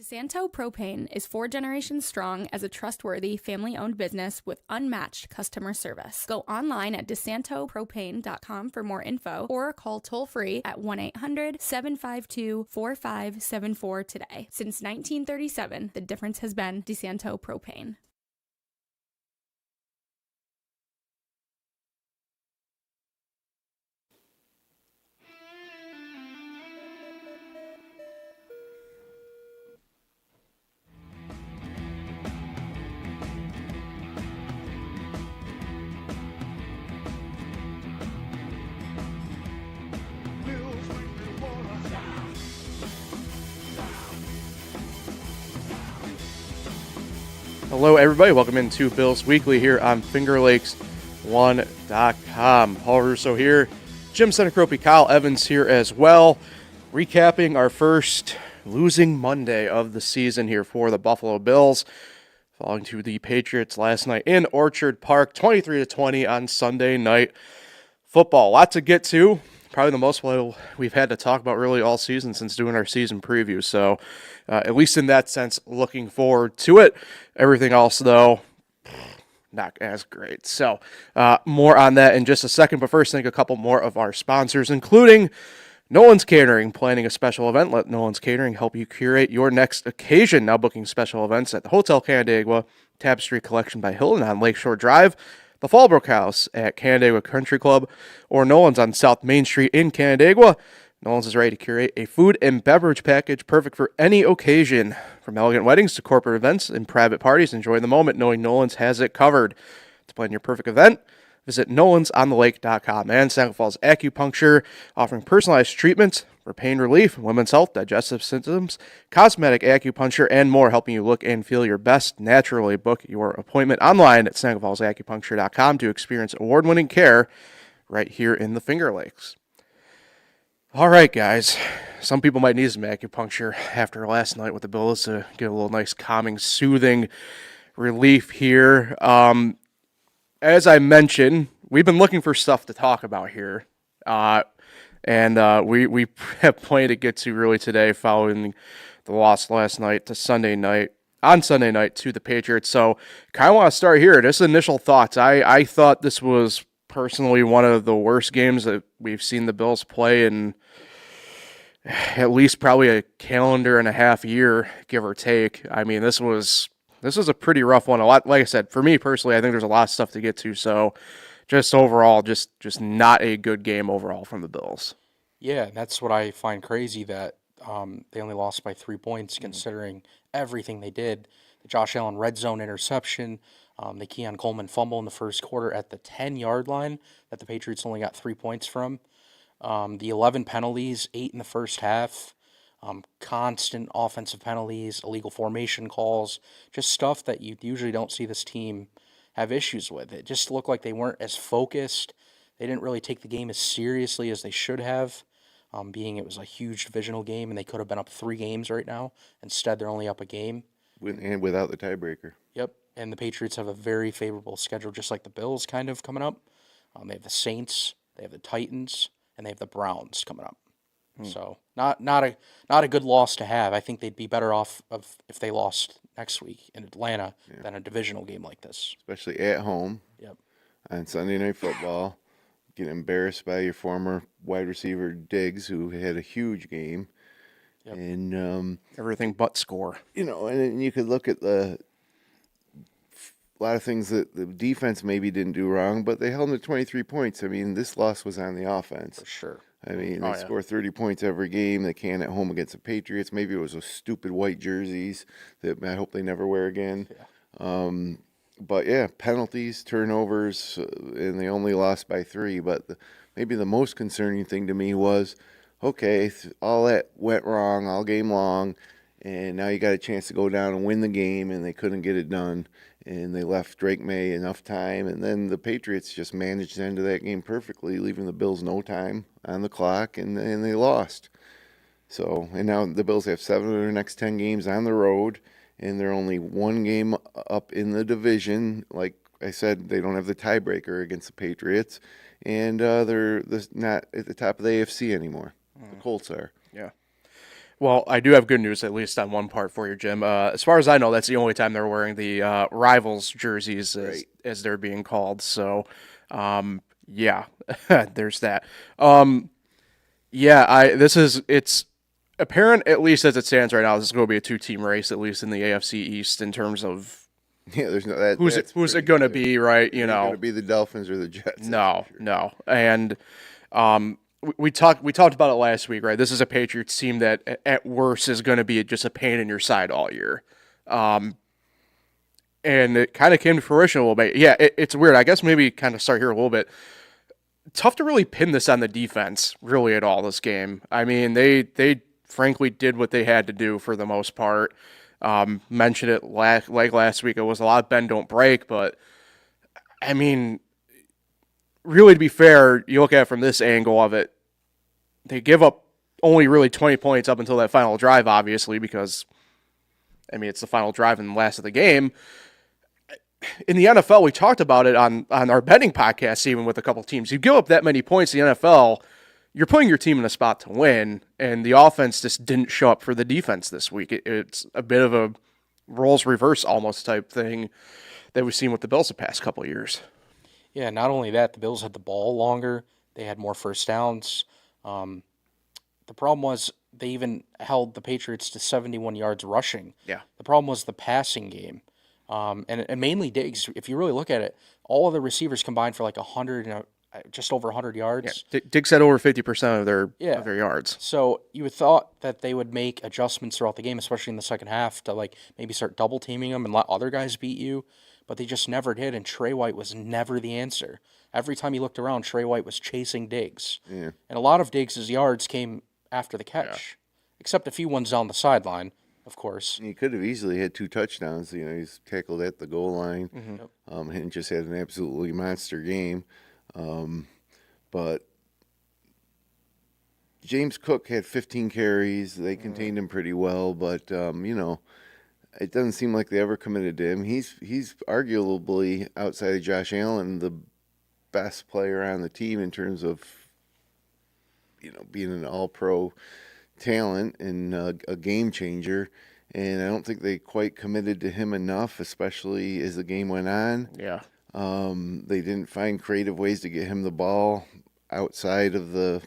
DeSanto Propane is 4 generations strong as a trustworthy, family-owned business with unmatched customer service. Go online at DeSantoPropane.com for more info or call toll-free at 1-800-752-4574 today. Since 1937, the difference has been DeSanto Propane. Hello, everybody. Welcome into Bills Weekly here on FingerLakes1.com. Paul Russo here. Jim Senecropi, Kyle Evans here as well. Recapping our first losing Monday of the season here for the Buffalo Bills. Falling to the Patriots last night in Orchard Park, 23-20 on Sunday Night Football. A lot to get to. Probably the most we've had to talk about really all season since doing our season preview. So, at least in that sense, looking forward to it. Everything else, though, not as great. So, more on that in just a second. But first, thank a couple more of our sponsors, including Nolan's Catering, planning a special event. Let Nolan's Catering help you curate your next occasion. Now booking special events at the Hotel Canandaigua, Tapestry Collection by Hilton on Lakeshore Drive, the Fallbrook House at Canandaigua Country Club, or Nolan's on South Main Street in Canandaigua. Nolan's is ready to curate a food and beverage package perfect for any occasion. From elegant weddings to corporate events and private parties, enjoy the moment knowing Nolan's has it covered. To plan your perfect event, visit nolansonthelake.com. And Sagamore Falls Acupuncture, offering personalized treatments for pain relief, women's health, digestive symptoms, cosmetic acupuncture, and more, helping you look and feel your best naturally. Book your appointment online at SagamorFallsAcupuncture.com to experience award-winning care right here in the Finger Lakes. All right, guys. Some people might need some acupuncture after last night with the Bills to get a little nice, calming, soothing relief here. As I mentioned, we've been looking for stuff to talk about here. And we have plenty to get to really today following the loss last night to Sunday night to the Patriots. So kind of want to start here. Just initial thoughts. I thought this was personally one of the worst games that we've seen the Bills play in at least probably a calendar and a half year, give or take. I mean, this was a pretty rough one. A lot, like I said, for me personally, I think there's a lot of stuff to get to. So just overall, just not a good game overall from the Bills. Yeah, that's what I find crazy, that they only lost by 3 points considering everything they did. The Josh Allen red zone interception, the Keon Coleman fumble in the first quarter at the 10-yard line that the Patriots only got 3 points from. The 11 penalties, 8 in the first half, constant offensive penalties, illegal formation calls, just stuff that you usually don't see this team have issues with. It just looked like they weren't as focused. They didn't really take the game as seriously as they should have, being it was a huge divisional game and they could have been up 3 games right now. Instead, they're only up a game. And without the tiebreaker. Yep, and the Patriots have a very favorable schedule, just like the Bills kind of coming up. They have the Saints, they have the Titans, and they have the Browns coming up. So not a good loss to have. I think they'd be better off if they lost next week in Atlanta than a divisional game like this. Especially at home. Yep. On Sunday Night Football. Get embarrassed by your former wide receiver Diggs, who had a huge game. Yep. And Everything but score. And you could look at a lot of things that the defense maybe didn't do wrong, but they held them to 23 points. I mean, this loss was on the offense. For sure. I mean, they score 30 points every game. They can at home against the Patriots. Maybe it was those stupid white jerseys that I hope they never wear again. Yeah. But, yeah, penalties, turnovers, and they only lost by 3. But maybe the most concerning thing to me was, okay, all that went wrong all game long, and now you got a chance to go down and win the game, and they couldn't get it done. And they left Drake Maye enough time, and then the Patriots just managed the end of that game perfectly, leaving the Bills no time on the clock, and they lost. So, and now the Bills have 7 of their next 10 games on the road, and they're only 1 game up in the division. Like I said, they don't have the tiebreaker against the Patriots, and they're not at the top of the AFC anymore. The Colts are. Yeah. Well, I do have good news, at least on one part for you, Jim. As far as I know, that's the only time they're wearing the rivals jerseys, as they're being called. So, yeah, there's that. It's apparent, at least as it stands right now, this is going to be a two-team race, at least in the AFC East, in terms of Yeah, there's no that. who's it going to be, right? It's going to be the Dolphins or the Jets. No, no, and we talked about it last week, right? This is a Patriots team that, at worst, is going to be just a pain in your side all year, and it kind of came to fruition a little bit. Yeah, it's weird. I guess maybe kind of start here a little bit. Tough to really pin this on the defense, really, at all this game. I mean, they frankly did what they had to do for the most part. Mentioned it like last week. It was a lot of bend don't break, but I mean, really, to be fair, you look at it from this angle of it, they give up only really 20 points up until that final drive, obviously, because, I mean, it's the final drive and the last of the game. In the NFL, we talked about it on our betting podcast, even with a couple teams. You give up that many points in the NFL, you're putting your team in a spot to win, and the offense just didn't show up for the defense this week. It's a bit of a roles reverse almost type thing that we've seen with the Bills the past couple of years. Yeah, not only that, the Bills had the ball longer. They had more first downs. The problem was they even held the Patriots to 71 yards rushing. Yeah. The problem was the passing game. And mainly Diggs. If you really look at it, all of the receivers combined for like 100 and just over 100 yards. Yeah, Diggs had over 50% of their yards. So you would thought that they would make adjustments throughout the game, especially in the second half, to like maybe start double teaming them and let other guys beat you. But they just never did, and Trey White was never the answer. Every time he looked around, Trey White was chasing Diggs. Yeah. And a lot of Diggs' yards came after the catch, except a few ones down the sideline, of course. He could have easily had 2 touchdowns. You know, he's tackled at the goal line, and just had an absolutely monster game. But James Cook had 15 carries. They contained him pretty well, but you know, it doesn't seem like they ever committed to him. He's arguably, outside of Josh Allen, the best player on the team in terms of, you know, being an all-pro talent and a game changer. And I don't think they quite committed to him enough, especially as the game went on. Yeah. They didn't find creative ways to get him the ball outside of the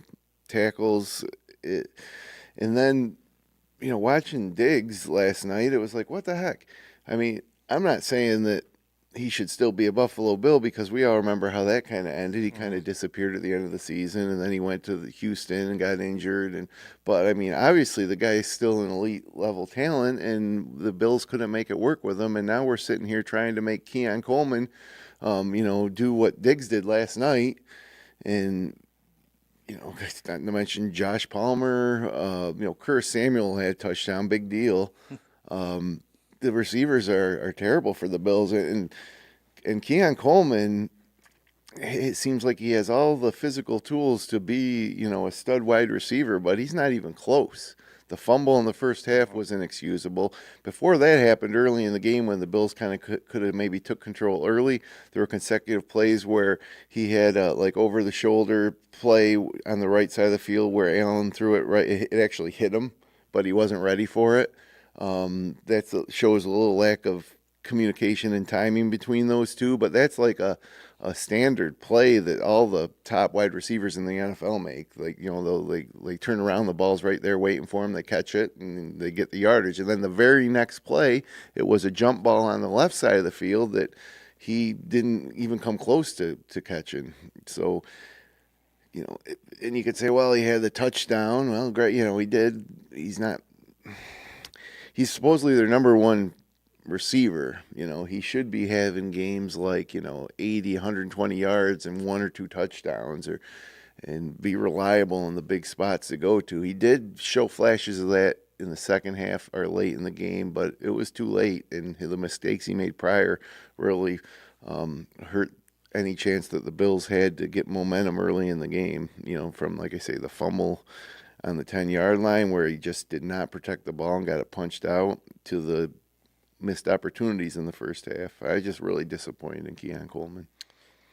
tackles. And then, you know, watching Diggs last night, it was like, what the heck? I mean, I'm not saying that he should still be a Buffalo Bill, because we all remember how that kind of ended. He kind of disappeared at the end of the season, and then he went to Houston and got injured. But I mean, obviously the guy's still an elite level talent, and the Bills couldn't make it work with him. And now we're sitting here trying to make Keon Coleman, you know, do what Diggs did last night. And, you know, not to mention Josh Palmer, you know, Curtis Samuel had a touchdown, big deal. The receivers are terrible for the Bills, and Keon Coleman, it seems like he has all the physical tools to be, you know, a stud wide receiver, but he's not even close. The fumble in the first half was inexcusable. Before that happened, early in the game, when the Bills kind of could have maybe took control early, there were consecutive plays where he had like over the shoulder play on the right side of the field where Allen threw it right. It actually hit him, but he wasn't ready for it. That shows a little lack of communication and timing between those two, but that's like a standard play that all the top wide receivers in the NFL make. Like, you know, they turn around, the ball's right there waiting for them, they catch it, and they get the yardage. And then the very next play, it was a jump ball on the left side of the field that he didn't even come close to catching. So, you know, and you could say, well, he had the touchdown. Well, great, you know, he did. He's supposedly their number one receiver. You know, he should be having games like, you know, 80, 120 yards and 1 or 2 touchdowns, and be reliable in the big spots to go to. He did show flashes of that in the second half or late in the game, but it was too late, and the mistakes he made prior really hurt any chance that the Bills had to get momentum early in the game, you know, from, like I say, the fumble on the 10-yard line where he just did not protect the ball and got it punched out, to the missed opportunities in the first half. I just really disappointed in Keon Coleman.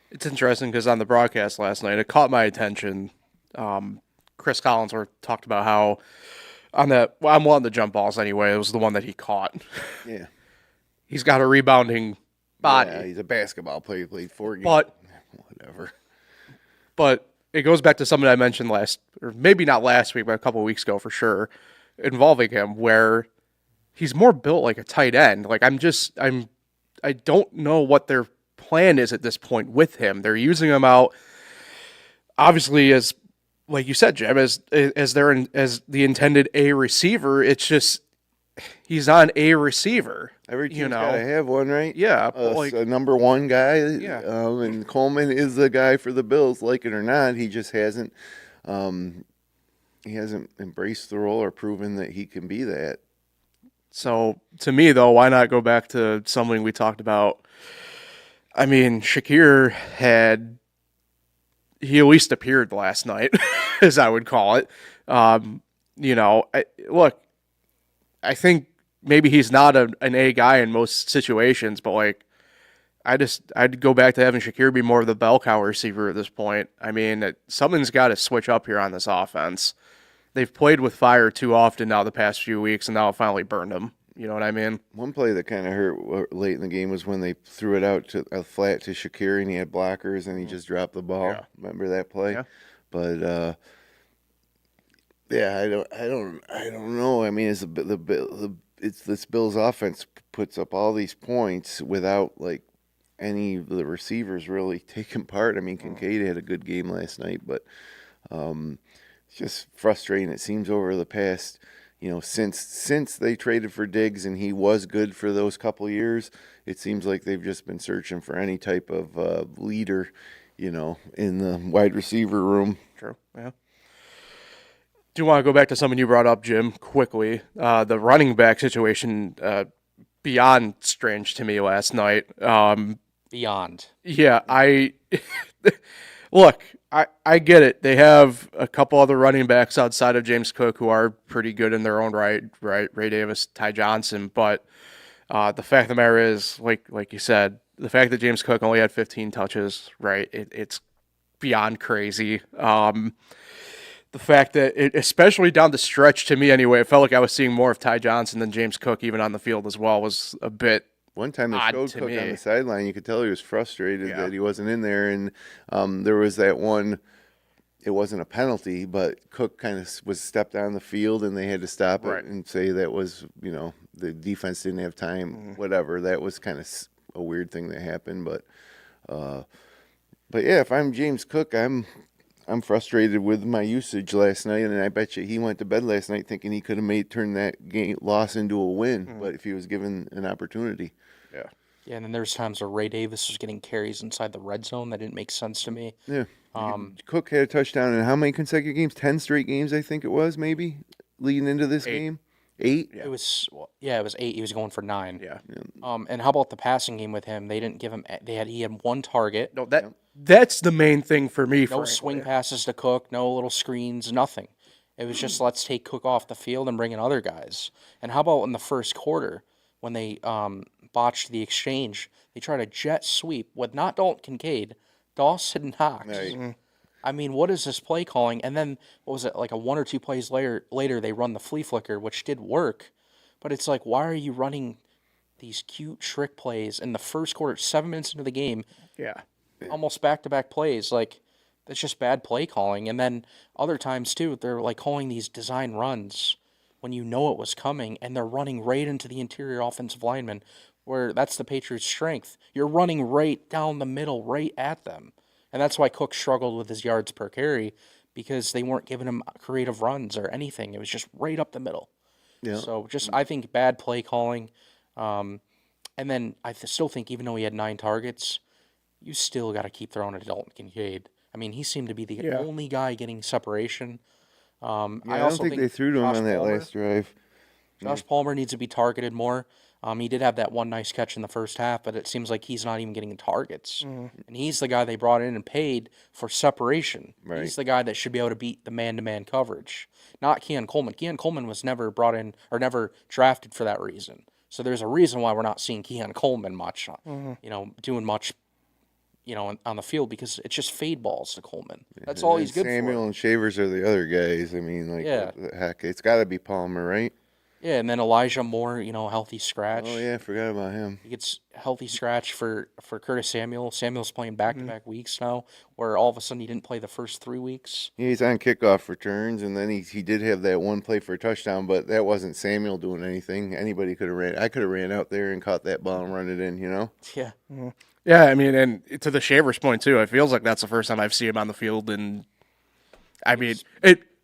It's interesting because on the broadcast last night, it caught my attention. Chris Collinsworth talked about how on one of the jump balls anyway. It was the one that he caught. Yeah. He's got a rebounding body. Yeah, he's a basketball player. He played 4 games. But whatever. But it goes back to something I mentioned or maybe not last week, but a couple of weeks ago for sure, involving him, where he's more built like a tight end. Like I don't know what their plan is at this point with him. They're using him out, obviously, as like you said, Jim, as the intended A receiver. It's just he's on a receiver. Every team's got to have one, right? Yeah, a number one guy. Yeah. And Coleman is the guy for the Bills, like it or not. He just hasn't embraced the role or proven that he can be that. So to me, though, why not go back to something we talked about? I mean, Shakir he at least appeared last night, as I would call it. I think maybe he's not an A guy in most situations, but like, I'd go back to having Shakir be more of the bell cow receiver at this point. I mean, something's got to switch up here on this offense. They've played with fire too often now the past few weeks, and now it finally burned them. You know what I mean? One play that kind of hurt late in the game was when they threw it out to a flat to Shakir, and he had blockers, and he just dropped the ball. Yeah. Remember that play? Yeah. But I don't know. I mean, it's this Bills offense puts up all these points without like any of the receivers really taking part. I mean, Kincaid had a good game last night, but it's just frustrating. It seems over the past, since they traded for Diggs and he was good for those couple years, it seems like they've just been searching for any type of leader, in the wide receiver room. True. Yeah. Do you want to go back to something you brought up, Jim, quickly? The running back situation, beyond strange to me last night. Beyond. Yeah, look, I get it. They have a couple other running backs outside of James Cook who are pretty good in their own right? Ray Davis, Ty Johnson, but the fact of the matter is, like you said, the fact that James Cook only had 15 touches, right? It's beyond crazy. The fact that, especially down the stretch to me anyway, it felt like I was seeing more of Ty Johnson than James Cook even on the field as well, was a bit one time they odd showed to Cook me. on the sideline. You could tell he was frustrated that he wasn't in there. And there was that one, it wasn't a penalty, but Cook kind of was stepped on the field and they had to stop it and say that was, the defense didn't have time, whatever. That was kind of a weird thing that happened. But yeah, if I'm James Cook, I'm frustrated with my usage last night, and I bet you he went to bed last night thinking he could have turned that game loss into a win, but if he was given an opportunity. Yeah. Yeah, and then there's times where Ray Davis was getting carries inside the red zone that didn't make sense to me. Yeah. Cook had a touchdown in how many consecutive games? 10 straight games, I think it was, maybe, leading into this game. 8? Yeah. It was 8. He was going for 9. Yeah. And how about the passing game with him? They didn't give him. He had one target. No, that's the main thing for me. No swing passes to Cook. No little screens. Nothing. It was just let's take Cook off the field and bring in other guys. And how about in the first quarter when they botched the exchange? They tried a jet sweep with not Dalton Kincaid, Dawson Knox. Right. I mean, what is this play calling? And then, what was it, like a 1 or 2 plays later they run the flea flicker, which did work. But it's like, why are you running these cute trick plays in the first quarter, 7 minutes into the game? Yeah. Almost back-to-back plays. Like, that's just bad play calling. And then other times, too, they're like calling these design runs when you know it was coming, and they're running right into the interior offensive lineman, where that's the Patriots' strength. You're running right down the middle, right at them. And that's why Cook struggled with his yards per carry, because they weren't giving him creative runs or anything. It was just right up the middle. Yeah. So I think bad play calling. And then I still think even though he had 9 targets, you still got to keep throwing it to Dalton Kincaid. I mean, he seemed to be the only guy getting separation. I don't think they threw to him on that last drive. Josh Palmer needs to be targeted more. He did have that one nice catch in the first half, but it seems like he's not even getting targets. And he's the guy they brought in and paid for separation. Right. He's the guy that should be able to beat the man-to-man coverage, not Keon Coleman. Keon Coleman was never brought in or never drafted for that reason. So there's a reason why we're not seeing Keon Coleman much, doing much on the field because it's just fade balls to Coleman. That's all he's good Samuel for. and Shavers are the other guys. I mean, like, Yeah. what the heck? It's got to be Palmer, right? Yeah, and then Elijah Moore, healthy scratch. Oh, yeah, I forgot about him. He gets healthy scratch for Curtis Samuel. Samuel's playing back-to-back weeks now, where all of a sudden he didn't play the first 3 weeks. Yeah, he's on kickoff returns, and then he did have that one play for a touchdown, but that wasn't Samuel doing anything. Anybody could have ran. I could have ran out there and caught that ball and run it in, Yeah. Yeah, I mean, and to the Shavers point too, it feels like that's the first time I've seen him on the field, and I mean,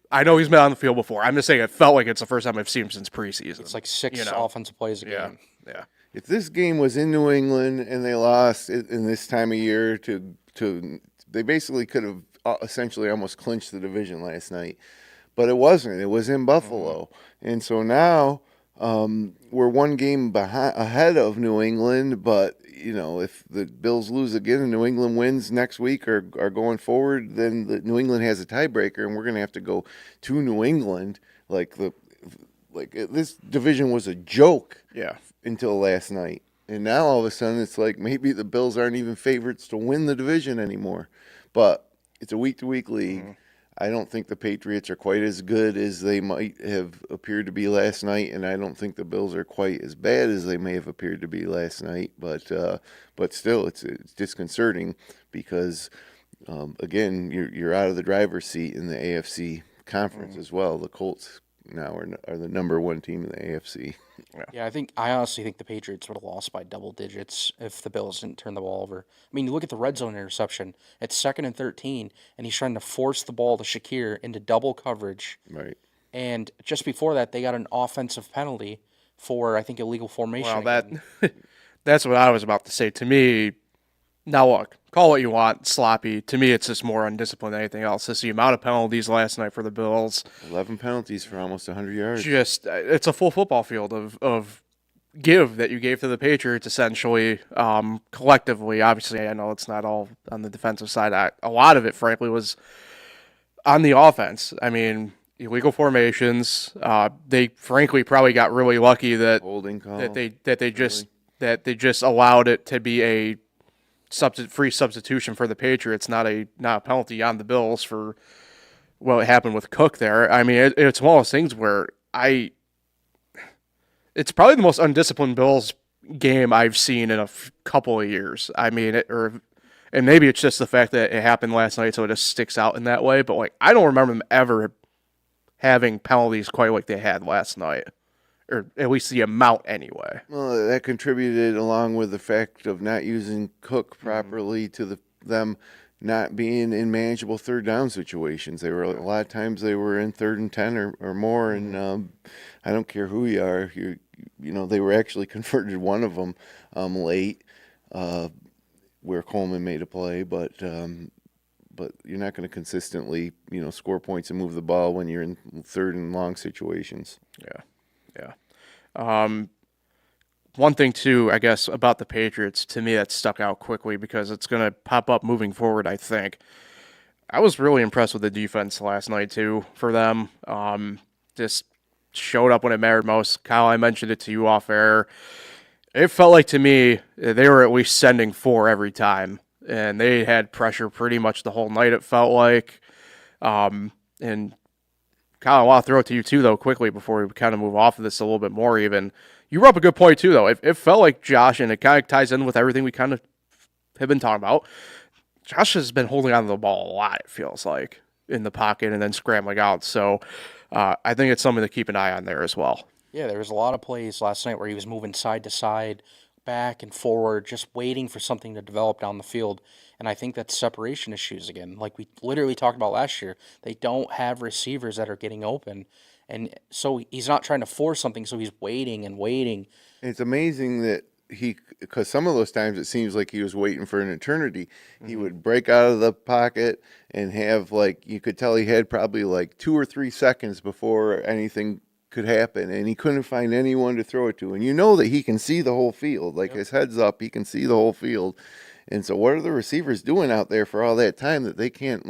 I know he's been on the field before. I'm just saying it felt like it's the first time I've seen him since preseason. It's like 6 offensive plays a yeah, game. yeah. If this game was in New England and they lost in this time of year they basically could have essentially almost clinched the division last night, but it wasn't. It was in Buffalo, and so now we're one game ahead of New England. But if the Bills lose again and New England wins next week or are going forward, then New England has a tiebreaker, and we're going to have to go to New England. This division was a joke. Yeah. Until last night. And now all of a sudden it's like maybe the Bills aren't even favorites to win the division anymore. But it's a week-to-week league. Mm-hmm. I don't think the Patriots are quite as good as they might have appeared to be last night, and I don't think the Bills are quite as bad as they may have appeared to be last night. But still, it's disconcerting because again, you're out of the driver's seat in the AFC conference as well. The Colts now are the number one team in the AFC. Yeah, I honestly think the Patriots would have lost by double digits if the Bills didn't turn the ball over. I mean, you look at the red zone interception. It's 2nd and 13, and he's trying to force the ball to Shakir into double coverage. Right. And just before that, they got an offensive penalty for, I think, illegal formation. Well, that's what I was about to say. To me, now look, call what you want, sloppy. To me, it's just more undisciplined than anything else. It's the amount of penalties last night for the Bills. 11 penalties for almost 100 yards. It's a full football field of give that you gave to the Patriots, essentially, collectively. Obviously, I know it's not all on the defensive side. A lot of it, frankly, was on the offense. I mean, illegal formations. They frankly probably got really lucky that Holding call. that they just allowed it to be a free substitution for the Patriots, not a penalty on the Bills for what happened with Cook there. I mean, it's one of those things where it's probably the most undisciplined Bills game I've seen in a couple of years. I mean, and maybe it's just the fact that it happened last night, so it just sticks out in that way. But I don't remember them ever having penalties quite like they had last night. Or at least the amount anyway. Well, that contributed along with the fact of not using Cook properly to them not being in manageable third down situations. A lot of times they were in 3rd and 10 or more, and I don't care who you are. They were actually converted one of them late where Coleman made a play, but you're not going to consistently score points and move the ball when you're in 3rd and long situations. Yeah. One thing, too, I guess, about the Patriots, to me, that stuck out quickly because it's going to pop up moving forward, I think. I was really impressed with the defense last night, too, for them. Just showed up when it mattered most. Kyle, I mentioned it to you off air. It felt like, to me, they were at least sending 4 every time, and they had pressure pretty much the whole night, it felt like. And Kyle, I want to throw it to you, too, though, quickly before we kind of move off of this a little bit more even. You brought up a good point, too, though. It felt like Josh, and it kind of ties in with everything we kind of have been talking about. Josh has been holding on to the ball a lot, it feels like, in the pocket and then scrambling out. So I think it's something to keep an eye on there as well. Yeah, there was a lot of plays last night where he was moving side to side, back and forward, just waiting for something to develop down the field. And I think that's separation issues again. Like we literally talked about last year, they don't have receivers that are getting open. And so he's not trying to force something, so he's waiting and waiting. It's amazing that because some of those times it seems like he was waiting for an eternity. He would break out of the pocket and have you could tell he had probably 2 or 3 seconds before anything could happen, and he couldn't find anyone to throw it to. And that he can see the whole field. His head's up, he can see the whole field. And so what are the receivers doing out there for all that time that they can't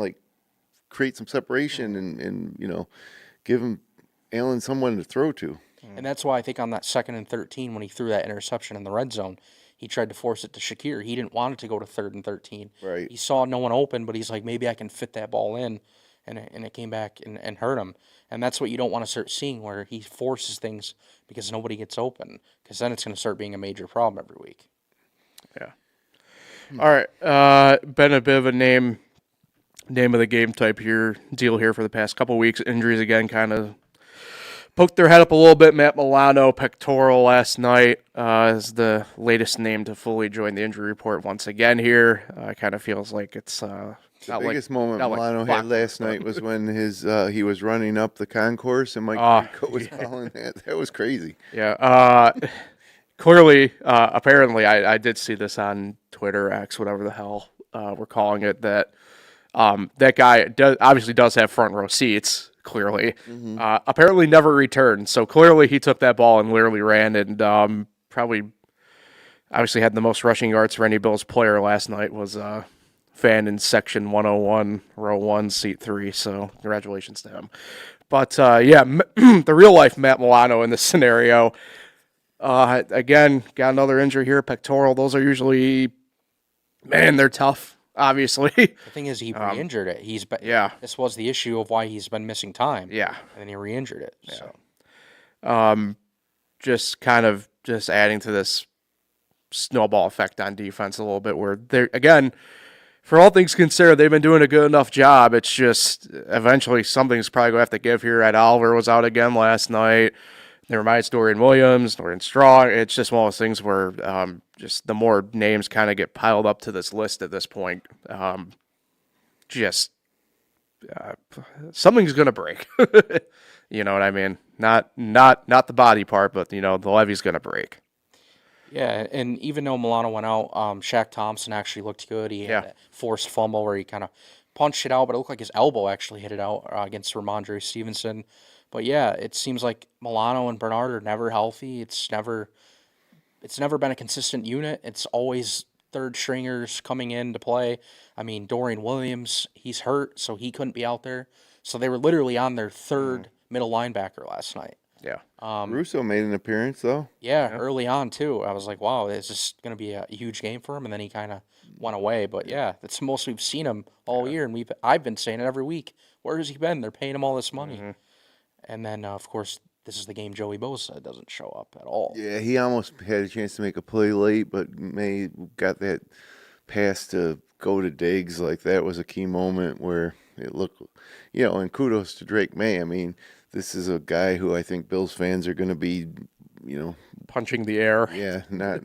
create some separation and give him Allen someone to throw to? And that's why I think on that 2nd and 13 when he threw that interception in the red zone, he tried to force it to Shakir. He didn't want it to go to 3rd and 13. Right. He saw no one open, but he's like, maybe I can fit that ball in, and it came back and hurt him. And that's what you don't want to start seeing, where he forces things because nobody gets open, because then it's going to start being a major problem every week. Yeah. All right. Been a bit of a name of the game type deal here for the past couple weeks. Injuries again kind of poked their head up a little bit. Matt Milano, pectoral last night, is the latest name to fully join the injury report once again here. Kind of feels like it's The biggest moment Milano had last night was when he was running up the concourse and Mike Tirico was calling that. That was crazy. Yeah. Clearly, apparently, I did see this on Twitter, X, whatever the hell we're calling it, that that guy obviously does have front row seats, clearly. Mm-hmm. Apparently never returned. So clearly he took that ball and literally ran and probably obviously had the most rushing yards for any Bills player last night, was fan in section 101, row 1, seat 3. So congratulations to him. But the real life Matt Milano in this scenario, again, got another injury here, pectoral. Those are usually, man, they're tough. Obviously, the thing is, he re-injured it. This was the issue of why he's been missing time. Yeah, and then he re-injured it. Yeah. So, just kind of adding to this snowball effect on defense a little bit, where they're, again, for all things considered, they've been doing a good enough job. It's just eventually something's probably going to have to give here. Ed Oliver was out again last night. Never mind Dorian Williams, Dorian Strong. It's just one of those things where just the more names kind of get piled up to this list at this point, something's going to break. You know what I mean? Not the body part, but, the levee's going to break. Yeah, and even though Milano went out, Shaq Thompson actually looked good. He had a forced fumble where he kind of punched it out, but it looked like his elbow actually hit it out against Ramondre Stevenson. But yeah, it seems like Milano and Bernard are never healthy. It's never been a consistent unit. It's always third stringers coming in to play. I mean, Dorian Williams, he's hurt, so he couldn't be out there. So they were literally on their third middle linebacker last night. Yeah. Russo made an appearance, though. Yeah, early on, too. I was like, wow, is this going to be a huge game for him? And then he kind of went away. But yeah, that's the most we've seen him all year, and I've been saying it every week. Where has he been? They're paying him all this money. Mm-hmm. And then, of course, this is the game Joey Bosa doesn't show up at all. Yeah, he almost had a chance to make a play late, but May got that pass to go to Diggs. Like, that was a key moment where it looked, and kudos to Drake Maye. I mean, this is a guy who I think Bills fans are going to be, punching the air. Yeah, not.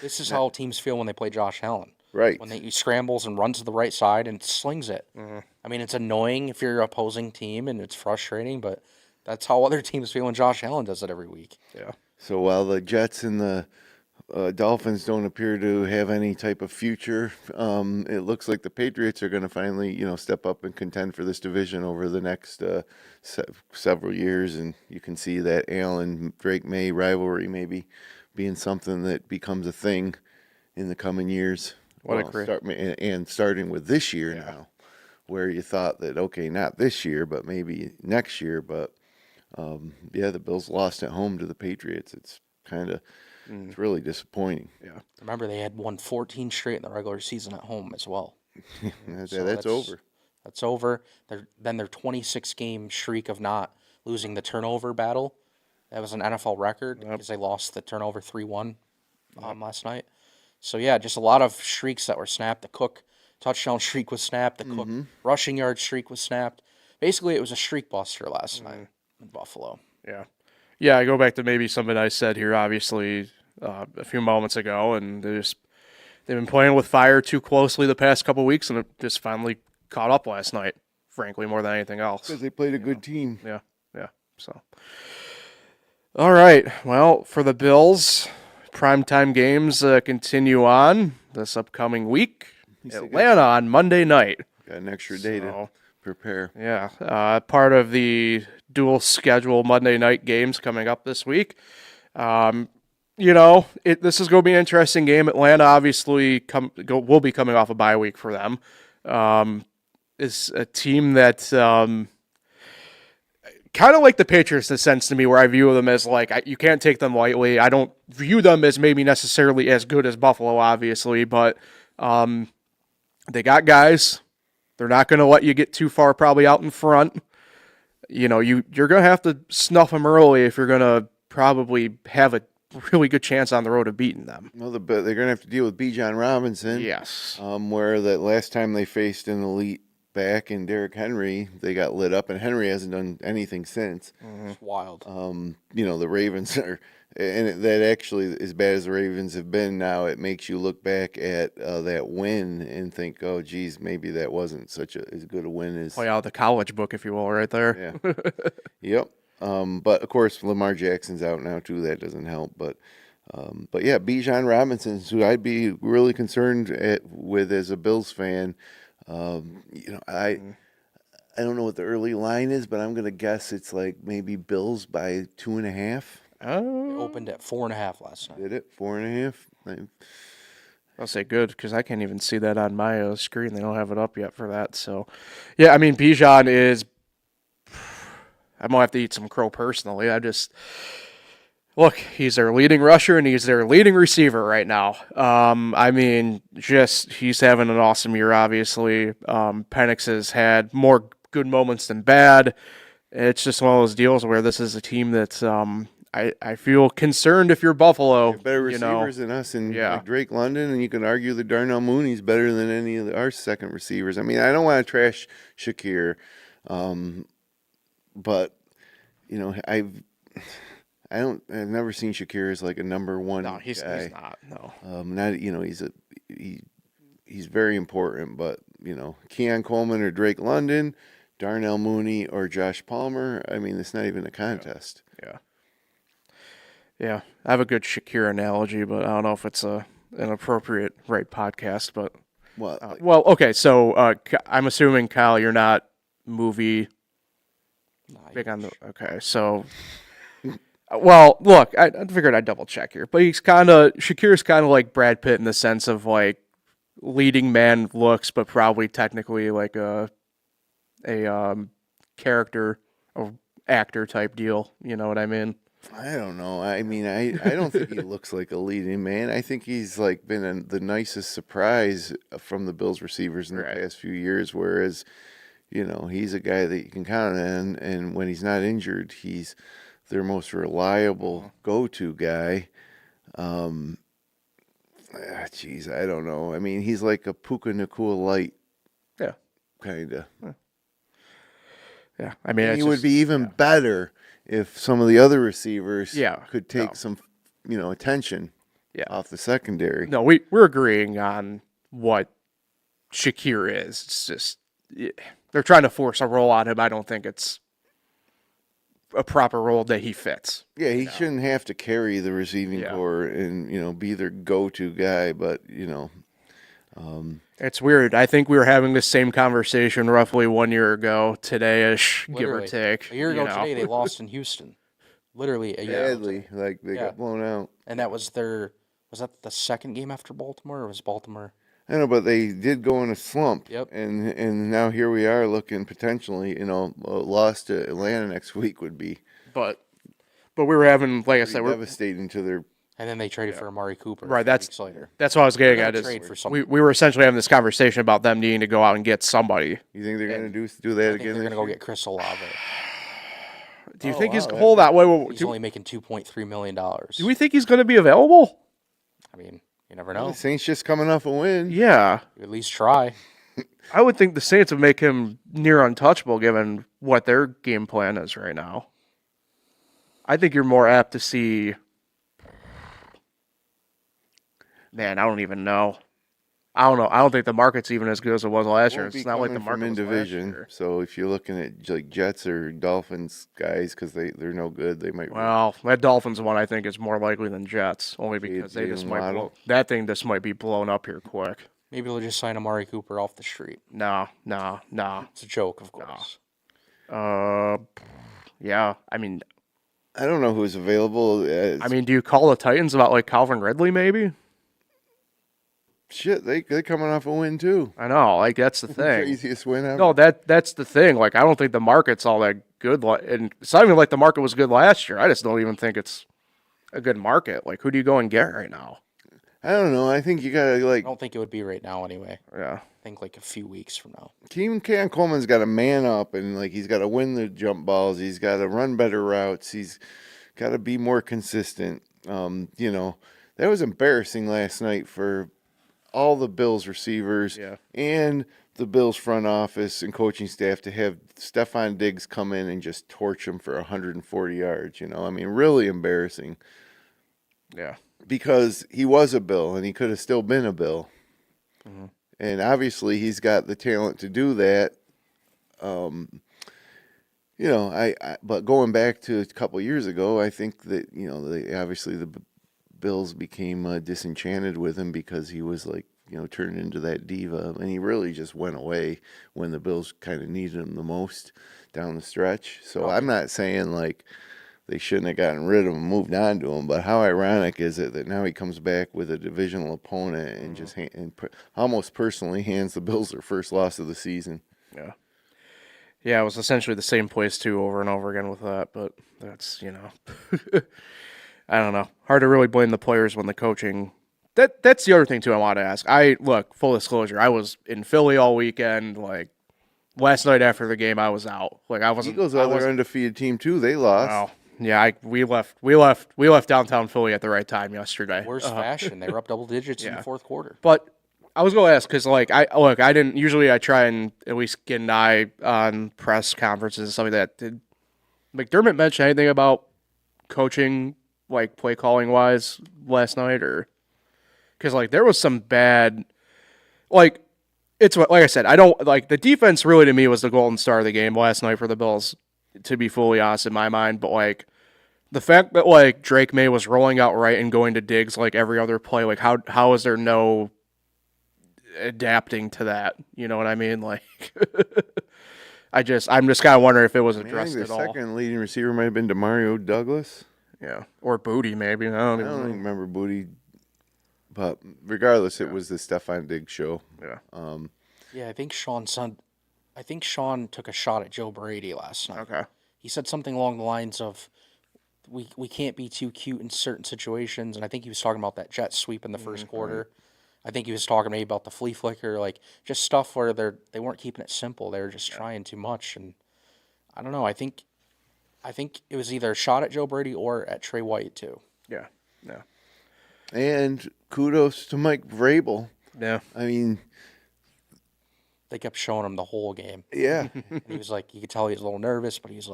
This is how teams feel when they play Josh Allen. Right. When he scrambles and runs to the right side and slings it. Mm-hmm. I mean, it's annoying if you're an opposing team and it's frustrating, but that's how other teams feel when Josh Allen does it every week. Yeah. So while the Jets and the Dolphins don't appear to have any type of future, it looks like the Patriots are going to finally, step up and contend for this division over the next several years, and you can see that Allen-Drake Maye rivalry maybe being something that becomes a thing in the coming years. Starting with this year now, where you thought that, okay, not this year, but maybe next year, but the Bills lost at home to the Patriots. It's kind of it's really disappointing. Yeah. Remember, they had won 14 straight in the regular season at home as well. That's over. That's over. Then their 26-game streak of not losing the turnover battle, that was an NFL record because they lost the turnover 3-1 last night. So, yeah, just a lot of streaks that were snapped. The Cook touchdown streak was snapped. The Cook rushing yard streak was snapped. Basically, it was a streak buster last night in Buffalo. Yeah. Yeah, I go back to maybe something I said here, obviously, a few moments ago, and they've been playing with fire too closely the past couple of weeks, and it just finally caught up last night, frankly, more than anything else. Because they played a good team. Yeah. So, all right. Well, for the Bills, primetime games continue on this upcoming week. Atlanta on Monday night. Got an extra day to prepare. Yeah. Part of the dual schedule Monday night games coming up this week. This is going to be an interesting game. Atlanta obviously will be coming off a bye week for them. Is a team that kind of like the Patriots in a sense to me, where I view them as like you can't take them lightly. I don't view them as maybe necessarily as good as Buffalo, obviously, but they got guys. They're not going to let you get too far probably out in front. You're going to have to snuff them early if you're going to probably have a really good chance on the road of beating them. Well, they're going to have to deal with Bijan Robinson. Yes. Where that last time they faced an elite back in Derrick Henry, they got lit up, and Henry hasn't done anything since. It's wild. The Ravens are, and that actually, as bad as the Ravens have been now, it makes you look back at that win and think, oh, geez, maybe that wasn't such as good a win as. Play out the college book, if you will, right there. Yeah. Yep. But of course, Lamar Jackson's out now too. That doesn't help. But yeah, Bijan Robinson, who I'd be really concerned with as a Bills fan. I don't know what the early line is, but I'm gonna guess it's like maybe Bills by 2.5. It opened at 4.5 last night. Did it 4.5? I'll say good because I can't even see that on my screen. They don't have it up yet for that. So, yeah, I mean, Bijan is. I'm gonna have to eat some crow personally. Look, he's their leading rusher and he's their leading receiver right now. He's having an awesome year. Obviously, Penix has had more good moments than bad. It's just one of those deals where this is a team that's. I feel concerned if you're Buffalo. They're better receivers than us, and like Drake London, and you can argue that Darnell Mooney's better than any of our second receivers. I mean, I don't want to trash Shakir, but I've never seen Shakir as like a number one. No, he's not. No, he's very important, but Keon Coleman or Drake London, Darnell Mooney or Josh Palmer. I mean, it's not even a contest. Yeah, I have a good Shakir analogy, but I don't know if it's an appropriate podcast. But okay. So I'm assuming, Kyle, you're not movie big on the. Okay, so. Well, look, I figured I'd double check here, but Shakir's kind of like Brad Pitt in the sense of like leading man looks, but probably technically like a character or actor type deal. You know what I mean? I don't know. I mean, I don't think he looks like a leading man. I think he's like been the nicest surprise from the Bills receivers in the past few years. Whereas, he's a guy that you can count on, and when he's not injured, he's their most reliable go-to guy. I don't know. I mean, he's like a Puka Nacua light. Yeah. Kind of. Yeah. I mean, he would be even better if some of the other receivers could take some, attention off the secondary. No, we're agreeing on what Shakir is. It's just they're trying to force a role on him. I don't think it's a proper role that he fits. Yeah, he shouldn't have to carry the receiving core and, be their go-to guy, but, it's weird. I think we were having the same conversation roughly 1 year ago today-ish, give or take. A year ago today, they lost in Houston. Literally a year ago. Badly. Like, they got blown out. And that was was that the second game after Baltimore, or was Baltimore? I know, but they did go in a slump. Yep. And now here we are looking potentially, a loss to Atlanta next week would be. But we were having, like I said, we're devastating to their. And then they traded for Amari Cooper. Right, that's later. That's what I was getting at. Trade for we were essentially having this conversation about them needing to go out and get somebody. You think they're going to do that again? They're going to go get Chris Olave. Do you think he's hold on? Wait, he's only making $2.3 million. Do we think he's going to be available? I mean, you never know. The Saints just coming off a win. Yeah, You at least try. I would think the Saints would make him near untouchable given what their game plan is right now. I think you're more apt to see. Man, I don't even know. I don't know. I don't think the market's even as good as it was last year. It's not like the market in was division. last year. So if you're looking at like Jets or Dolphins guys, because they're no good, they might. Well, that Dolphins one I think is more likely than Jets, only because they just might that thing just might be blown up here quick. Maybe they'll just sign Amari Cooper off the street. No. It's a joke, of course. Yeah. I mean, I don't know who's available. Do you call the Titans about like Calvin Ridley maybe? Shit, they're coming off a win too. I know, like that's the thing. Craziest win ever. No, that's the thing. Like I don't think the market's all that good. And it's not even like the market was good last year. I just don't even think it's a good market. Like, who do you go and get right now? I don't know. I think you gotta I don't think it would be right now anyway. Yeah. I think like a few weeks from now. Team Keon Coleman's got to man up and like he's got to win the jump balls. He's got to run better routes. He's got to be more consistent. That was embarrassing last night for all the Bills receivers and the Bills front office and coaching staff to have Stephon Diggs come in and just torch him for 140 yards. Really embarrassing. Yeah. Because he was a Bill and he could have still been a Bill. Mm-hmm. And obviously he's got the talent to do that. But going back to a couple years ago, I think that, the Bills became disenchanted with him because he was turned into that diva. And he really just went away when the Bills kind of needed him the most down the stretch. So I'm not saying they shouldn't have gotten rid of him, moved on to him. But how ironic is it that now he comes back with a divisional opponent and just almost personally hands the Bills their first loss of the season? Yeah. Yeah, it was essentially the same place, too, over and over again with that. But that's, I don't know. Hard to really blame the players when the coaching. That's the other thing, too, I want to ask. Look, full disclosure, I was in Philly all weekend. Last night after the game, I was out. Eagles are their undefeated team, too. They lost. Wow. Yeah, we left downtown Philly at the right time yesterday. Worst fashion. They were up double digits in the fourth quarter. But I was going to ask because I didn't usually. I try and at least get an eye on press conferences and stuff like that. Did McDermott mention anything about coaching, play calling wise, last night, or because there was some bad, it's like I said. I don't the defense really to me was the golden star of the game last night for the Bills. To be fully honest in my mind, but the fact that Drake Maye was rolling out right and going to Diggs every other play, how is there no adapting to that? You know what I mean? I'm just kind of wondering if it was addressed I think at all. The second leading receiver might have been Demario Douglas. Yeah, or Booty maybe. I don't even remember Booty, but regardless, it was the Stephon Diggs show. Yeah. I think Sean took a shot at Joe Brady last night. Okay. He said something along the lines of, we can't be too cute in certain situations, and I think he was talking about that jet sweep in the first quarter. I think he was talking maybe about the flea flicker, just stuff where they weren't keeping it simple. They were just trying too much, and I don't know. I think it was either a shot at Joe Brady or at Trey White too. Yeah. And kudos to Mike Vrabel. Yeah. They kept showing him the whole game. Yeah. And he was you could tell he was a little nervous, but he was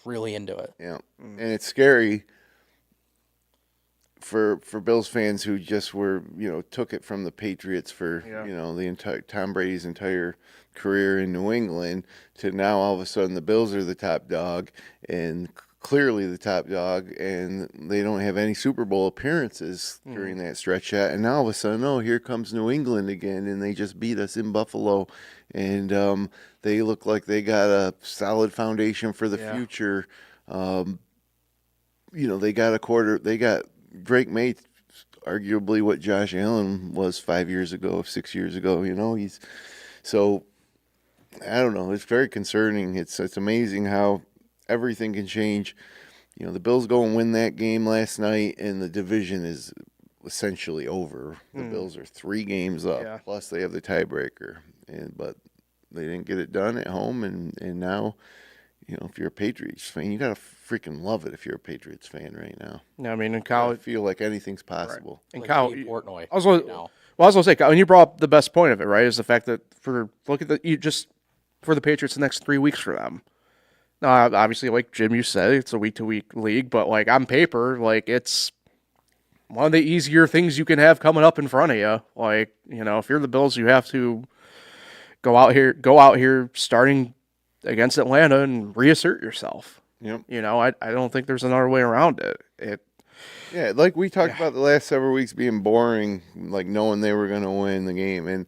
really into it. Yeah. And it's scary for Bills fans who just were, took it from the Patriots for, the entire Tom Brady's entire career in New England to now all of a sudden the Bills are the top dog and clearly the top dog, and they don't have any Super Bowl appearances during that stretch yet. And now all of a sudden, here comes New England again, and they just beat us in Buffalo. And they look like they got a solid foundation for the future. They got Drake Maye, arguably what Josh Allen was 5 years ago, 6 years ago. So I don't know. It's very concerning. It's amazing how everything can change. The Bills go and win that game last night, and the division is essentially over. The Bills are 3 games up, plus they have the tiebreaker. But they didn't get it done at home, and now, if you're a Patriots fan, you gotta freaking love it. If you're a Patriots fan right now, In college, I feel like anything's possible. Right. In college, Portnoy. I was gonna say, and you brought up the best point of it, right? Is the fact that for the Patriots, the next 3 weeks for them. Obviously, like Jim, you said, it's a week-to-week league, but on paper, it's one of the easier things you can have coming up in front of you. If you're the Bills, you have to go out here starting against Atlanta and reassert yourself. Yep. I don't think there's another way around it. Yeah, like we talked about the last several weeks being boring, knowing they were going to win the game, and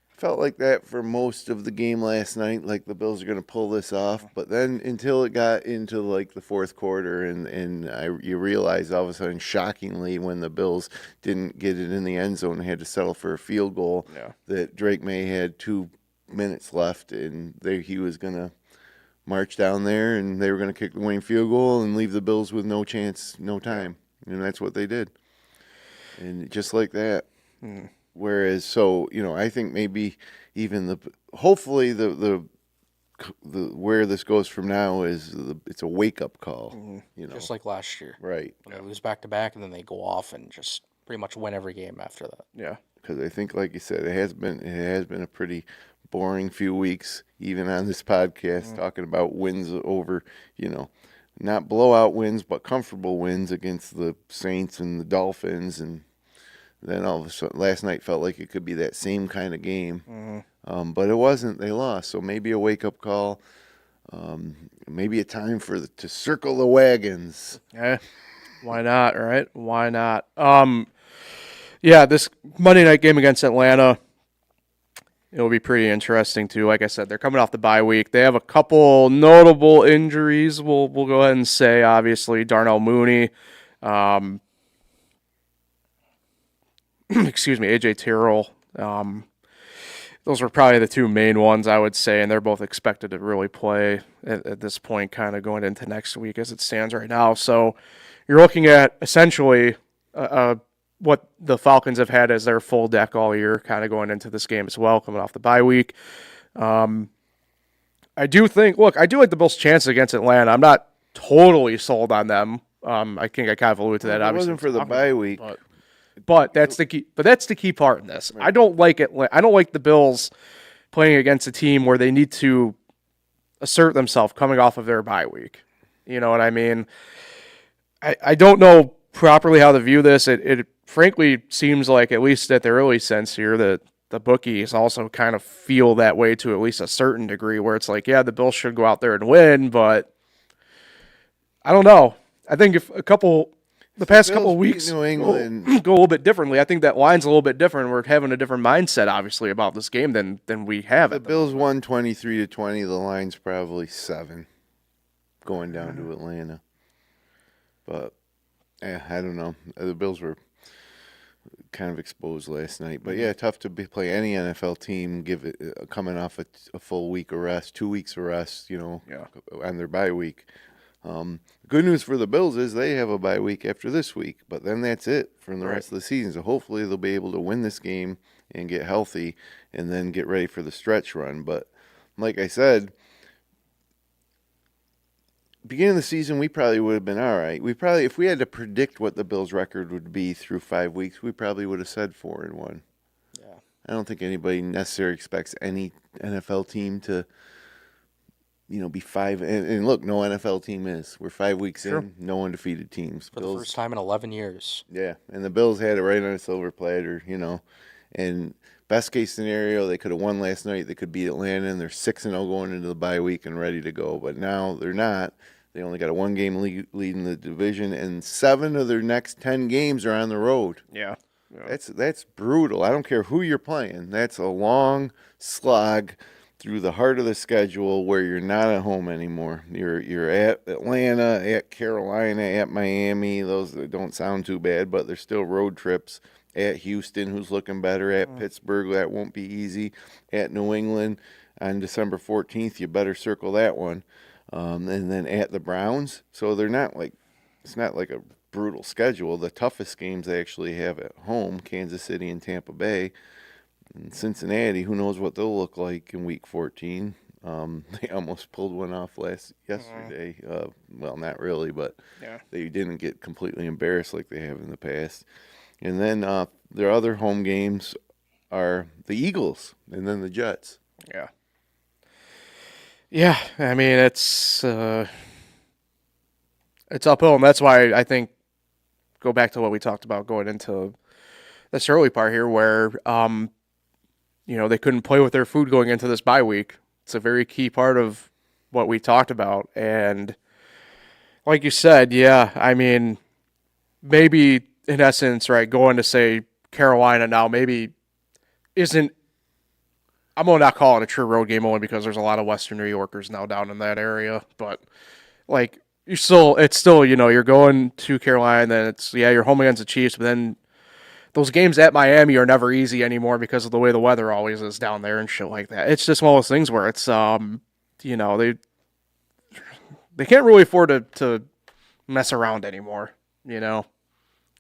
felt like that for most of the game last night, the Bills are going to pull this off. But then until it got into the fourth quarter you realize all of a sudden, shockingly, when the Bills didn't get it in the end zone and had to settle for a field goal, that Drake Maye had 2 minutes left and he was going to march down there, and they were going to kick the winning field goal and leave the Bills with no chance, no time. And that's what they did. And just like that. Whereas, so, I think maybe even hopefully the where this goes from now is it's a wake-up call. Just like last year. Right. When they lose back-to-back, and then they go off and just pretty much win every game after that. Yeah. Because I think, like you said, it has been a pretty boring few weeks, even on this podcast, talking about wins over, not blowout wins, but comfortable wins against the Saints and the Dolphins. And then all of a sudden, last night felt like it could be that same kind of game. But it wasn't. They lost. So maybe a wake-up call, maybe a time to circle the wagons. Yeah. Why not, right? Why not? Yeah, this Monday night game against Atlanta, it'll be pretty interesting too. Like I said, they're coming off the bye week. They have a couple notable injuries. We'll go ahead and say, obviously, Darnell Mooney, excuse me, AJ Terrell. Those were probably the two main ones, I would say, and they're both expected to really play at this point, kind of going into next week as it stands right now. So you're looking at essentially what the Falcons have had as their full deck all year, kind of going into this game as well, coming off the bye week. I do like the Bills' chances against Atlanta. I'm not totally sold on them. I think I kind of alluded to that. It wasn't for the bye week. But that's the key. But that's the key part in this. Right. I don't like the Bills playing against a team where they need to assert themselves coming off of their bye week. You know what I mean? I don't know properly how to view this. It frankly seems like, at least at the early sense here, that the bookies also kind of feel that way to at least a certain degree, where it's like, yeah, the Bills should go out there and win, but I don't know. I think if the past couple of weeks New England go a little bit differently. I think that line's a little bit different. We're having a different mindset, obviously, about this game than we have. The Bills won 23-20. The line's probably 7 going down to Atlanta. But I don't know. The Bills were kind of exposed last night. But yeah, tough to play any NFL team coming off a full week of rest, 2 weeks of rest, on their bye week. Good news for the Bills is they have a bye week after this week, but then that's it for the rest of the season. So hopefully they'll be able to win this game and get healthy and then get ready for the stretch run. But like I said, beginning of the season, we probably would have been all right. If we had to predict what the Bills' record would be through 5 weeks, we probably would have said 4-1. Yeah. I don't think anybody necessarily expects any NFL team to be 5. And look, no NFL team is. We're 5 weeks in, no undefeated teams. For the first time in 11 years. Yeah, and the Bills had it right on a silver platter, And best case scenario, they could have won last night. They could beat Atlanta, and they're 6-0 going into the bye week and ready to go. But now they're not. They only got a 1-game lead in the division, and 7 of their next 10 games are on the road. Yeah. That's brutal. I don't care who you're playing. That's a long slog through the heart of the schedule where you're not at home anymore. You're at Atlanta, at Carolina, at Miami. Those don't sound too bad, but they're still road trips. At Houston, who's looking better. At Pittsburgh, that won't be easy. At New England on December 14th, you better circle that one. And then at the Browns. So they're not it's not like a brutal schedule. The toughest games they actually have at home, Kansas City and Tampa Bay. And Cincinnati, who knows what they'll look like in Week 14. They almost pulled one off yesterday. Well, not really, but they didn't get completely embarrassed like they have in the past. And then their other home games are the Eagles and then the Jets. Yeah. Yeah, I mean, it's uphill, and that's why I think, go back to what we talked about going into this early part here where, they couldn't play with their food going into this bye week. It's a very key part of what we talked about. And like you said, yeah, I mean, maybe in essence, right, going to say Carolina now maybe isn't, I'm going to not call it a true road game only because there's a lot of Western New Yorkers now down in that area. But like it's still, you're going to Carolina, and then you're home against the Chiefs, but then those games at Miami are never easy anymore because of the way the weather always is down there and shit like that. It's just one of those things where it's, they can't really afford to mess around anymore. You know,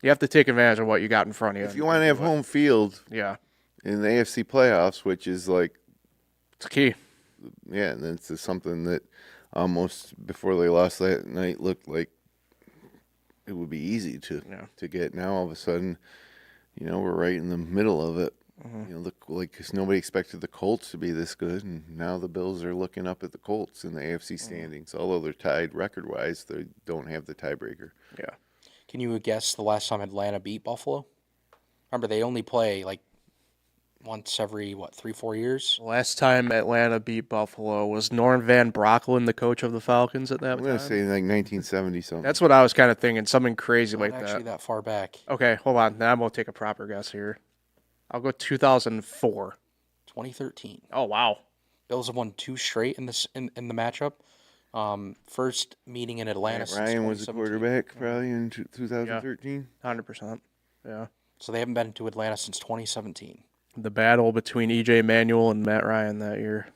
you have to take advantage of what you got in front of you. If you want to have home field yeah, in the AFC playoffs, which is like, it's key. yeah, and it's something that almost before they lost that night looked like it would be easy to get. Now all of a sudden, we're right in the middle of it. Because nobody expected the Colts to be this good, and now the Bills are looking up at the Colts in the AFC standings. Although they're tied record-wise, they don't have the tiebreaker. Yeah. Can you guess the last time Atlanta beat Buffalo? Remember, they only play like once every, 3-4 years? Last time Atlanta beat Buffalo was Norm Van Brocklin, the coach of the Falcons at that I'm time. going to say like 1970 something. That's what I was kind of thinking, something crazy like Not that. actually that far back. Okay, hold on. Now I'm going to take a proper guess here. I'll go 2004. 2013. Oh, wow. Bills have won 2 straight in this in the matchup. First meeting in Atlanta Matt since Ryan was the 2017. quarterback probably in 2013. 100%. Yeah. So they haven't been to Atlanta since 2017. The battle between E.J. Manuel and Matt Ryan that year.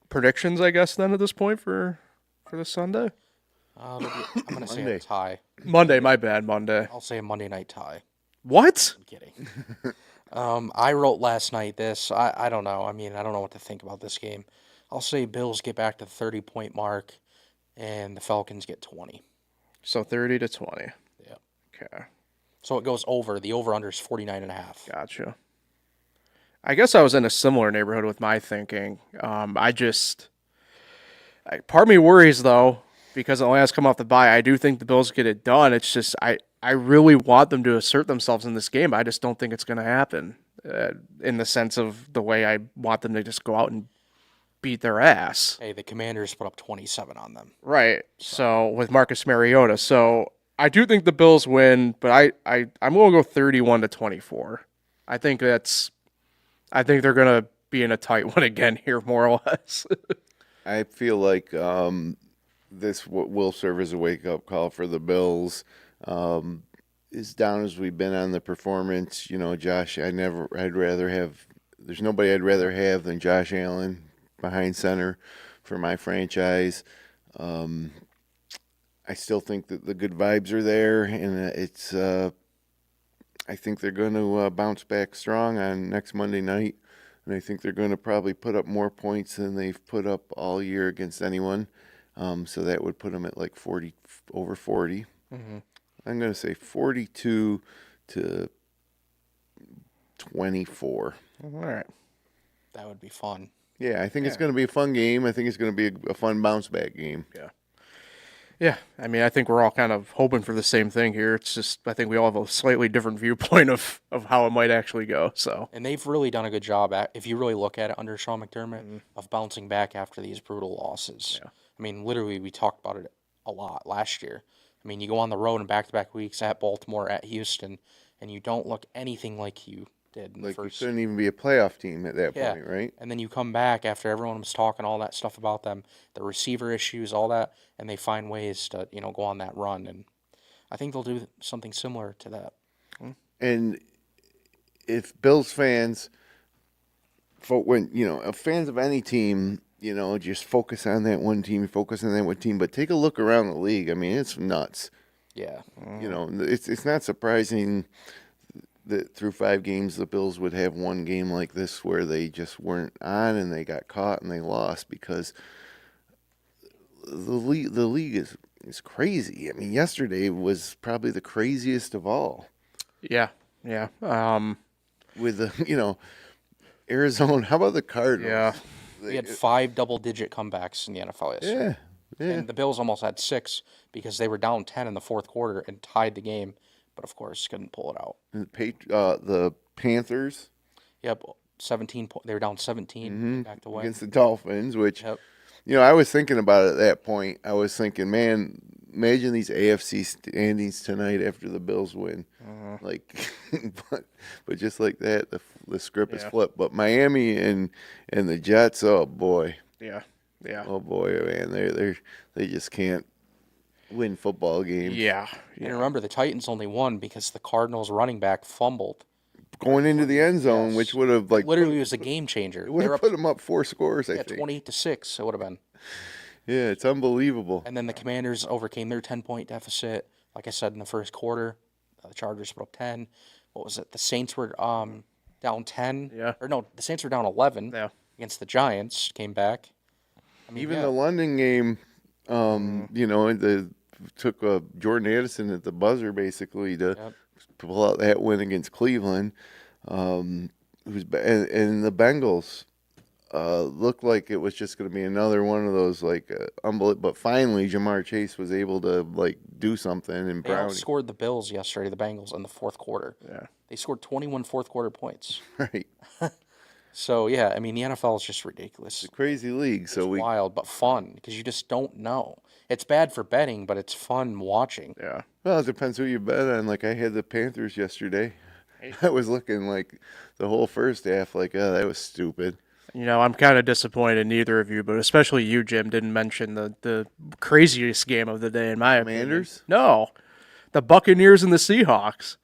Predictions, I guess, then at this point for this Sunday? I'm going to say Monday. a tie. Monday, my bad, Monday. I'll say a Monday night tie. What? I'm kidding. I wrote last night this. I don't know. I mean, I don't know what to think about this game. I'll say Bills get back to the 30-point mark, and the Falcons get 20. So 30 to 20. Yeah. Okay. So it goes over. The over-under is 49.5. Gotcha. I guess I was in a similar neighborhood with my thinking. Part of me worries, though, because Atlanta's come off the bye. I do think the Bills get it done. It's just I really want them to assert themselves in this game. I just don't think it's going to happen in the sense of the way I want them to just go out and beat their ass. Hey, the Commanders put up 27 on them. Right. So with Marcus Mariota. So I do think the Bills win, but I'm going to go 31 to 24. I think they're going to be in a tight one again here, more or less. I feel like this will serve as a wake-up call for the Bills. As down as we've been on the performance, Josh, there's nobody I'd rather have than Josh Allen behind center for my franchise. I still think that the good vibes are there, and I think they're going to bounce back strong on next Monday night, and I think they're going to probably put up more points than they've put up all year against anyone. So that would put them at like 40, over 40. Mm-hmm. I'm going to say 42 to 24. All right. That would be fun. Yeah, I think it's going to be a fun game. I think it's going to be a fun bounce-back game. Yeah, I mean, I think we're all kind of hoping for the same thing here. It's just I think we all have a slightly different viewpoint of how it might actually go. So, And they've really done a good job, if you really look at it under Sean McDermott, of bouncing back after these brutal losses. Yeah. I mean, literally, we talked about it a lot last year. I mean, you go on the road in back-to-back weeks at Baltimore, at Houston, and you don't look anything like you did in the Like you first. shouldn't even be a playoff team at that Yeah. point, right? And then you come back after everyone was talking all that stuff about them, the receiver issues, all that, and they find ways to, go on that run. And I think they'll do something similar to that. And if Bills fans, fans of any team, just focus on that one team, but take a look around the league. I mean, it's nuts. Yeah. It's not surprising that through 5 games the Bills would have one game like this where they just weren't on and they got caught and they lost, because the league is crazy. I mean, yesterday was probably the craziest of all. yeah. With Arizona, how about the Cardinals? Yeah. We had 5 double-digit comebacks in the NFL yesterday. Yeah. And the Bills almost had 6 because they were down 10 in the fourth quarter and tied the game, but of course couldn't pull it out. The Panthers. Yep, 17. They were down 17 back to Against the Dolphins, which, Yep. I was thinking about it at that point. I was thinking, man, imagine these AFC standings tonight after the Bills win. Like, but just like that, the script is flipped. But Miami and the Jets, oh boy, Yeah. oh boy, man, they just can't win football games. Yeah. And remember, the Titans only won because the Cardinals running back fumbled. going into the end zone, Yes. which would have Literally was a game changer. it would have put them up 4 scores. I think 28-6. It would have been. Yeah, it's unbelievable. And then the Commanders overcame their 10-point deficit. Like I said in the first quarter, the Chargers put up 10. What was it? The Saints were down 10. Yeah. Or no, the Saints were down 11 Yeah. against the Giants. Came back. I mean, Even the London game, took Jordan Addison at the buzzer basically to pull out that win against Cleveland. And the Bengals looked like it was just going to be another one of those unbelievable. But finally, Jamar Chase was able to do something. And They Brownie outscored the Bills yesterday, the Bengals, in the fourth quarter. Yeah. They scored 21 fourth quarter points. right, So, yeah, I mean, the NFL is just ridiculous. it's a crazy league. So It's wild, but fun, because you just don't know. It's bad for betting, but it's fun watching. Yeah. Well, it depends who you bet on. Like I had the Panthers yesterday. I was looking the whole first half oh, that was stupid. I'm kind of disappointed neither of you, but especially you, Jim, didn't mention the craziest game of the day in my opinion. Commanders? No, the Buccaneers and the Seahawks.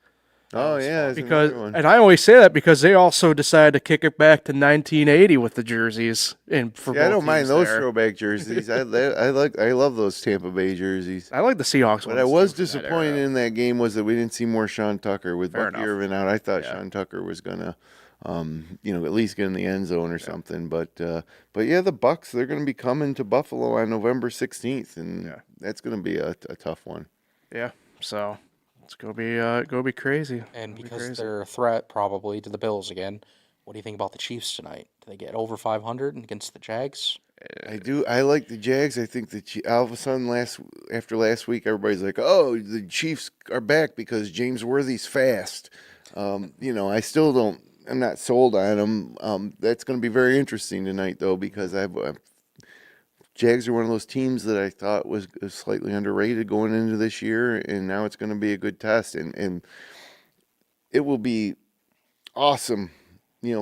Oh yeah, that's another one. And I always say that because they also decided to kick it back to 1980 with the jerseys. I don't mind those throwback jerseys. I love those Tampa Bay jerseys. I like the Seahawks. What I was disappointed in that game was that we didn't see more Sean Tucker with Bucky Irvin out. I thought Sean Tucker was gonna, at least get in the end zone or something. But yeah, the Bucs, they're gonna be coming to Buffalo on November 16th, and that's gonna be a tough one. Yeah. So. It's gonna be crazy. And because they're a threat probably to the Bills again, what do you think about the Chiefs tonight? Do they get over 500 against the Jags? I do. I like the Jags. I think all of a sudden after last week, everybody's like, "Oh, the Chiefs are back because James Worthy's fast." I still don't. I'm not sold on them. That's going to be very interesting tonight, though, because Jags are one of those teams that I thought was slightly underrated going into this year, and now it's going to be a good test, and it will be awesome,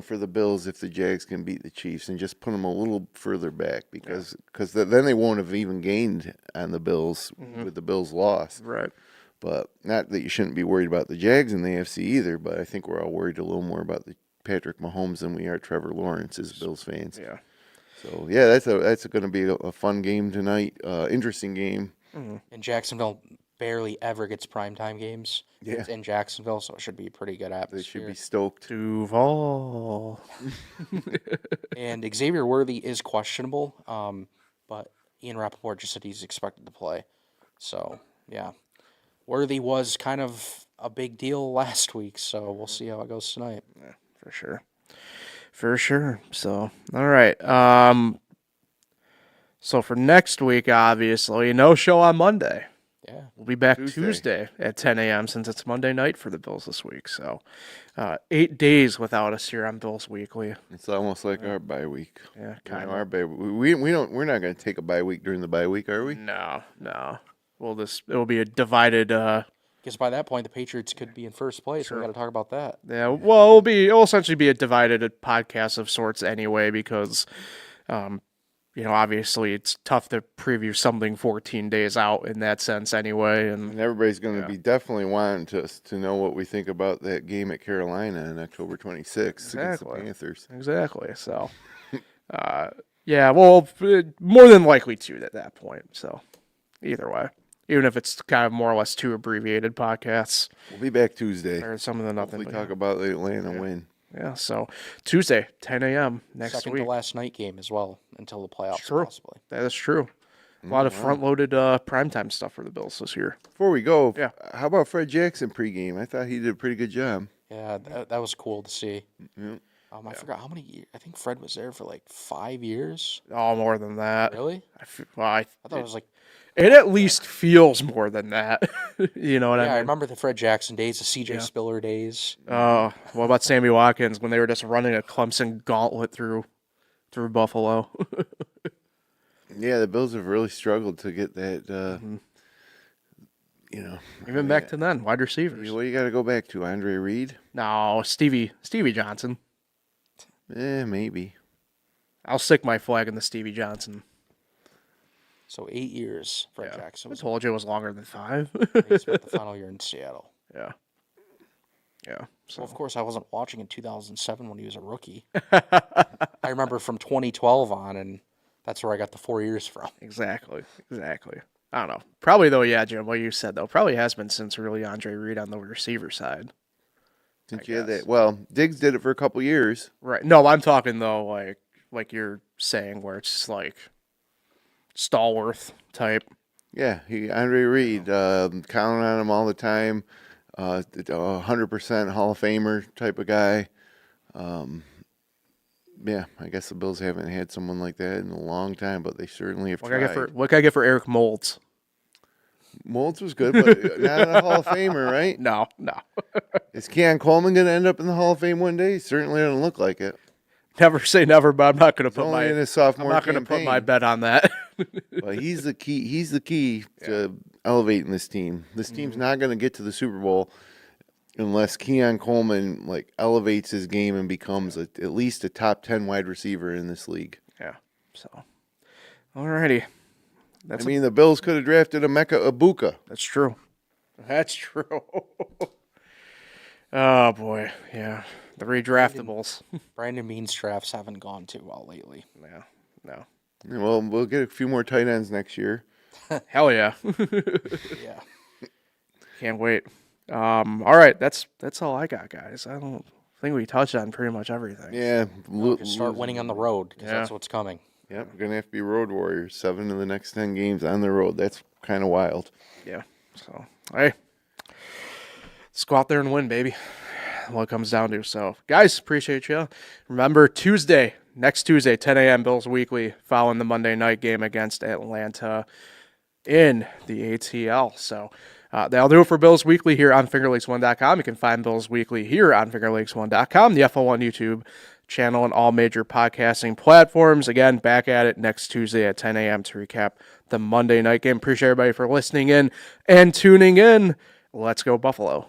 for the Bills if the Jags can beat the Chiefs and just put them a little further back because then they won't have even gained on the Bills with the Bills' loss. Right. But not that you shouldn't be worried about the Jags in the AFC either, but I think we're all worried a little more about the Patrick Mahomes than we are Trevor Lawrence as Bills fans. Yeah. So, yeah, that's going to be a fun game tonight, interesting game. And Jacksonville barely ever gets primetime games. Yeah. It's in Jacksonville, so it should be a pretty good They atmosphere. should be stoked. Duval. And Xavier Worthy is questionable, but Ian Rappaport just said he's expected to play. So, yeah. Worthy was kind of a big deal last week, so we'll see how it goes tonight. Yeah, for sure. For sure. So, all right. So for next week, obviously, no show on Monday. Yeah. We'll be back Tuesday at 10 a.m. since it's Monday night for the Bills this week. So 8 days without us here on Bills Weekly. It's almost like our bye week. Yeah, kind of. Our bye. We're not going to take a bye week during the bye week, are we? No. It'll be a divided. Because by that point, the Patriots could be in first place. So we got to talk about that. Yeah, well, it'll essentially be a divided podcast of sorts anyway, because, obviously it's tough to preview something 14 days out in that sense anyway, And everybody's going to be definitely wanting to know what we think about that game at Carolina on October 26th against the Panthers. Exactly. So, more than likely to at that point. So, either way. Even if it's kind of more or less two abbreviated podcasts. We'll be back Tuesday. Or some of the nothing. We talk about the Atlanta win. Yeah, so Tuesday, 10 a.m. next Second week. to last night game as well until the playoffs, True. possibly. That is true. A lot of front-loaded primetime stuff for the Bills this year. Before we go, how about Fred Jackson pregame? I thought he did a pretty good job. Yeah, that was cool to see. Yeah. I forgot how many years. I think Fred was there for like 5 years. Oh, more than that. Really? I thought it was like... It at least feels more than that. You know what I mean? I remember the Fred Jackson days, the C.J. Spiller days. Oh, what about Sammy Watkins when they were just running a Clemson gauntlet through Buffalo? Yeah, the Bills have really struggled to get that, Even back to then, wide receivers. What do you got to go back to? Andre Reed? No, Stevie Johnson. Maybe. I'll stick my flag in the Stevie Johnson. So 8 years, Fred Jackson I was told you it was longer than 5. he spent the final year in Seattle. Yeah. Yeah. So Well, of course, I wasn't watching in 2007 when he was a rookie. I remember from 2012 on, and that's where I got the 4 years from. exactly. I don't know. Probably though, yeah, Jim. What you said though, probably has been since really Andre Reed on the receiver side. Since you had that, well, Diggs did it for a couple years. Right. No, I'm talking though, like you're saying, where it's just like Stallworth type. Yeah, Andre Reed, counting on him all the time. 100% Hall of Famer type of guy. Yeah, I guess the Bills haven't had someone like that in a long time, but they certainly have tried. What can I get for Eric Moulds? Moulds was good, but not a Hall of Famer, right? No. Is Keon Coleman going to end up in the Hall of Fame one day? Certainly doesn't look like it. Never say never, but I'm not going to put Only in his sophomore I'm not going to put my bet on that. But he's the key. He's the key to elevating this team. This team's not going to get to the Super Bowl unless Keon Coleman elevates his game and becomes at least a top 10 wide receiver in this league. Yeah. So, alrighty. The Bills could have drafted Emeka Ibuka. That's true. That's true. Oh boy, yeah. The redraftables. Brandon Bean's drafts haven't gone too well lately. Yeah. No. Well, we'll get a few more tight ends next year. Hell yeah. Yeah. Can't wait. All right, that's all I got, guys. I don't think we touched on pretty much everything. Yeah. Start winning on the road because that's what's coming. Yep, we're going to have to be road warriors. 7 of the next 10 games on the road. That's kind of wild. Yeah. So, hey, let's go out there and win, baby. What it comes down to. So, guys, appreciate you. Remember, next Tuesday, 10 a.m., Bills Weekly, following the Monday night game against Atlanta in the ATL. So, that'll do it for Bills Weekly here on FingerLakes1.com. You can find Bills Weekly here on FingerLakes1.com, the FL1 YouTube channel, and all major podcasting platforms. Again, back at it next Tuesday at 10 a.m. to recap the Monday night game. Appreciate everybody for listening in and tuning in. Let's go Buffalo.